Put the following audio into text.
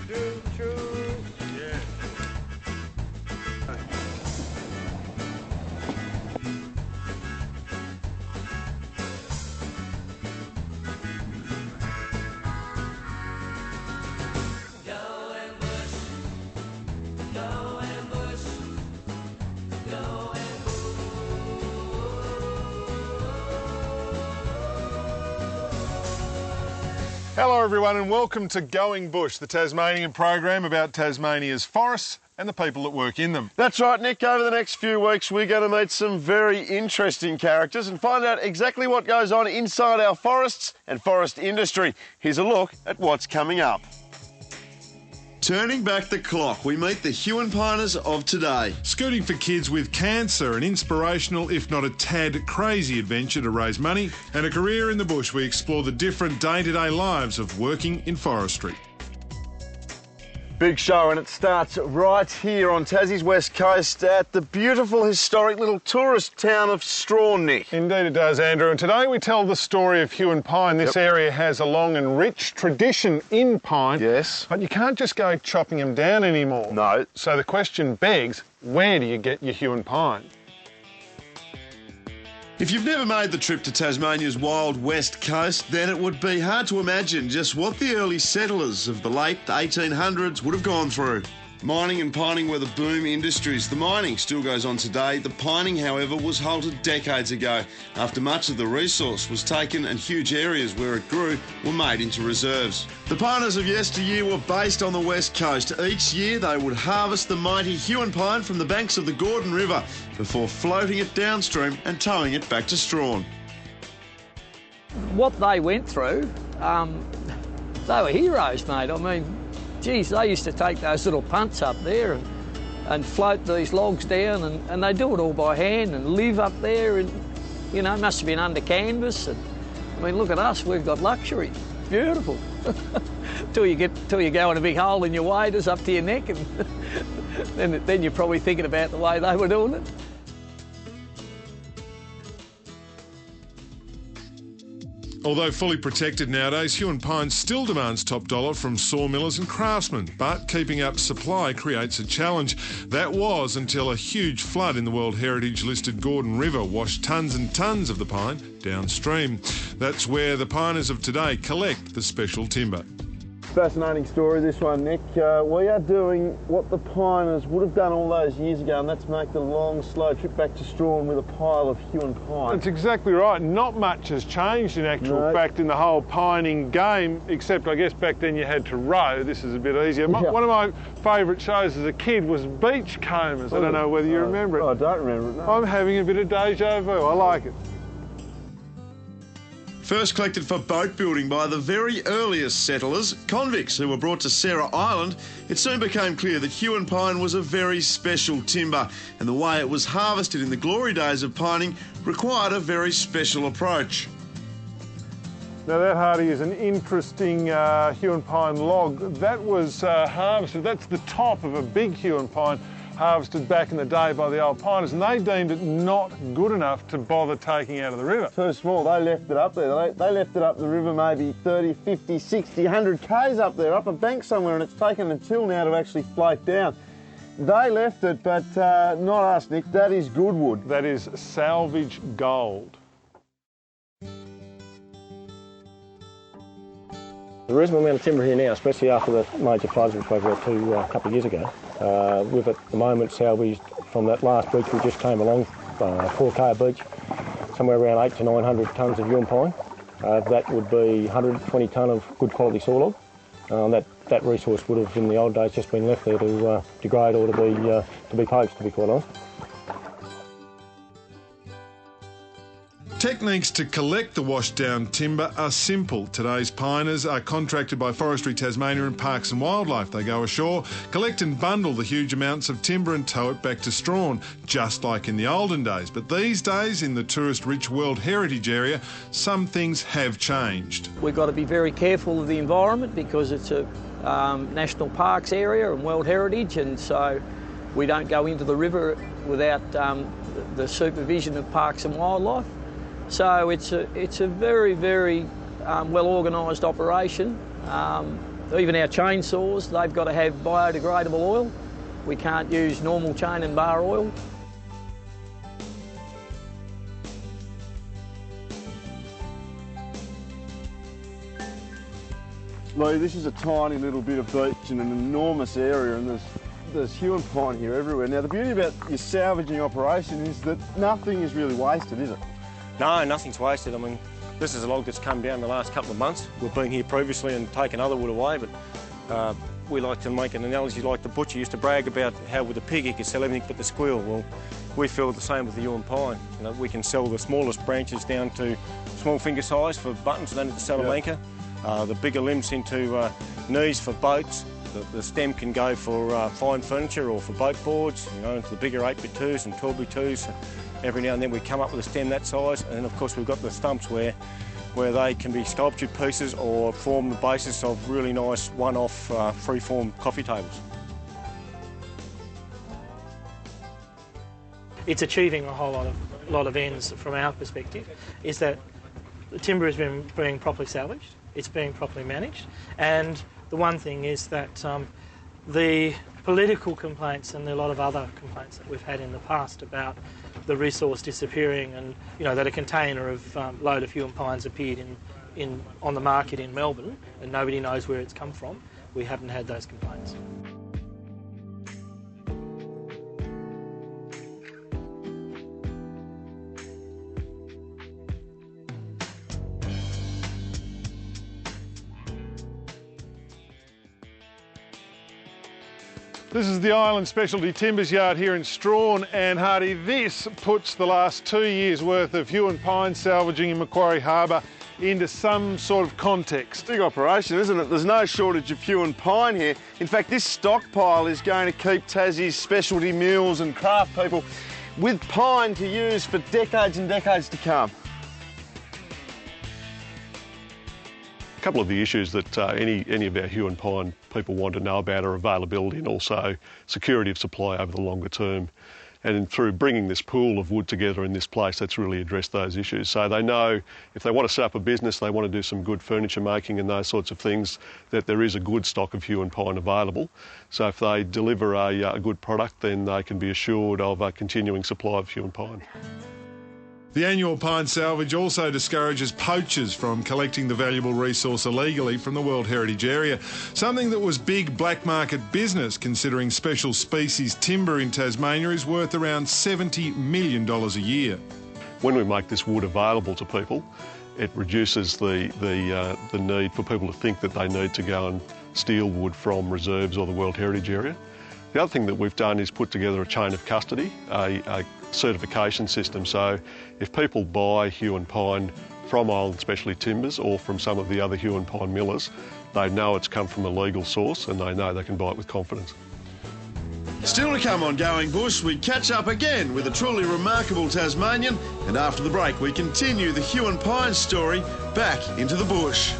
Choo choo. Yeah. Hello everyone and welcome to Going Bush, the Tasmanian program about Tasmania's forests and the people that work in them. That's right, Nick. Over the next few weeks we're going to meet some very interesting characters and find out exactly what goes on inside our forests and forest industry. Here's a look at what's coming up. Turning back the clock, we meet the Huon piners of today. Scooting for kids with cancer, an inspirational, if not a tad crazy adventure to raise money, and a career in the bush. We explore the different day-to-day lives of working in forestry. Big show, and it starts right here on Tassie's west coast at the beautiful historic little tourist town of Strawn, Nick. Indeed it does, Andrew, and today we tell the story of Huon pine. This area has a long and rich tradition in pine. Yes. But you can't just go chopping them down anymore. No. So the question begs, where do you get your Huon pine? If you've never made the trip to Tasmania's wild west coast, then it would be hard to imagine just what the early settlers of the late 1800s would have gone through. Mining and pining were the boom industries. The mining still goes on today. The pining, however, was halted decades ago after much of the resource was taken and huge areas where it grew were made into reserves. The piners of yesteryear were based on the west coast. Each year they would harvest the mighty Huon pine from the banks of the Gordon River before floating it downstream and towing it back to Strawn. What they went through, they were heroes, mate. I mean, geez, they used to take those little punts up there and float these logs down, and they do it all by hand and live up there, and, you know, must have been under canvas. And, I mean, look at us, we've got luxury. It's beautiful. till you go in a big hole in your waders up to your neck, and then you're probably thinking about the way they were doing it. Although fully protected nowadays, Huon pine still demands top dollar from sawmillers and craftsmen, but keeping up supply creates a challenge. That was until a huge flood in the World Heritage listed Gordon River washed tons and tons of the pine downstream. That's where the piners of today collect the special timber. Fascinating story, this one, Nick. We are doing what the piners would have done all those years ago, and that's make the long, slow trip back to Strawn with a pile of Huon pine. That's exactly right. Not much has changed in actual fact in the whole pining game, except I guess back then you had to row. This is a bit easier. One of my favourite shows as a kid was Beachcombers. I don't know whether you remember it. I don't remember it, no. I'm having a bit of deja vu. I like it. First collected for boat building by the very earliest settlers, convicts who were brought to Sarah Island, it soon became clear that Huon pine was a very special timber, and the way it was harvested in the glory days of pining required a very special approach. Now that, Hardy, is an interesting Huon pine log. That was harvested, that's the top of a big Huon pine, harvested back in the day by the old piners, and they deemed it not good enough to bother taking out of the river. Too small, they left it up there. They left it up the river maybe 30, 50, 60, 100 k's up there, up a bank somewhere, and it's taken until now to actually float down. They left it, but not us, Nick. That is good wood. That is salvage gold. The reasonable amount of timber here now, especially after the major floods which we went through a couple of years ago, with at the moment salvaged from that last beach we just came along, 4K beach, somewhere around 800 to 900 tonnes of Huon pine. That would be 120 tonne of good quality sawlog. That resource would have in the old days just been left there to degrade or to be poached, to be quite honest. Techniques to collect the washed down timber are simple. Today's piners are contracted by Forestry Tasmania and Parks and Wildlife. They go ashore, collect and bundle the huge amounts of timber and tow it back to Strawn, just like in the olden days. But these days, in the tourist-rich World Heritage area, some things have changed. We've got to be very careful of the environment because it's a national parks area and World Heritage, and so we don't go into the river without the supervision of Parks and Wildlife. So it's a very, very well organised operation. Even our chainsaws, they've got to have biodegradable oil. We can't use normal chain and bar oil. Lee, this is a tiny little bit of beach in an enormous area, and there's Huon pine here everywhere. Now, the beauty about your salvaging operation is that nothing is really wasted, is it? No, nothing's wasted. I mean, this is a log that's come down the last couple of months. We've been here previously and taken other wood away, but we like to make an analogy like the butcher used to brag about how with a pig he could sell everything but the squeal. Well, we feel the same with the Huon pine. You know, we can sell the smallest branches down to small finger size for buttons and under the Salamanca. The bigger limbs into knees for boats. The stem can go for fine furniture or for boat boards, you know, into the bigger 8x2s and 12x2s. Every now and then we come up with a stem that size, and then of course we've got the stumps where they can be sculptured pieces or form the basis of really nice one-off free-form coffee tables. It's achieving a whole lot of ends from our perspective, is that the timber is being properly salvaged, it's being properly managed, and the one thing is that the political complaints and a lot of other complaints that we've had in the past about the resource disappearing, and you know that a container of load of Huon pines appeared on the market in Melbourne and nobody knows where it's come from. We haven't had those complaints. This is the Island Specialty Timbers Yard here in Strawn, and Hardy, this puts the last 2 years' worth of Huon pine salvaging in Macquarie Harbour into some sort of context. Big operation, isn't it? There's no shortage of Huon pine here. In fact, this stockpile is going to keep Tassie's specialty mills and craft people with pine to use for decades and decades to come. A couple of the issues that any of our Huon pine people want to know about are availability and also security of supply over the longer term. And through bringing this pool of wood together in this place, that's really addressed those issues. So they know if they want to set up a business, they want to do some good furniture making and those sorts of things, that there is a good stock of Huon pine available. So if they deliver a good product, then they can be assured of a continuing supply of Huon pine. The annual pine salvage also discourages poachers from collecting the valuable resource illegally from the World Heritage Area, something that was big black market business, considering special species timber in Tasmania is worth around $70 million a year. When we make this wood available to people, it reduces the need for people to think that they need to go and steal wood from reserves or the World Heritage Area. The other thing that we've done is put together a chain of custody, a certification system. So if people buy Huon pine from Island Specialty Timbers or from some of the other Huon pine millers, they know it's come from a legal source and they know they can buy it with confidence. Still to come on Going Bush, we catch up again with a truly remarkable Tasmanian, and after the break we continue the Huon pine story back into the bush.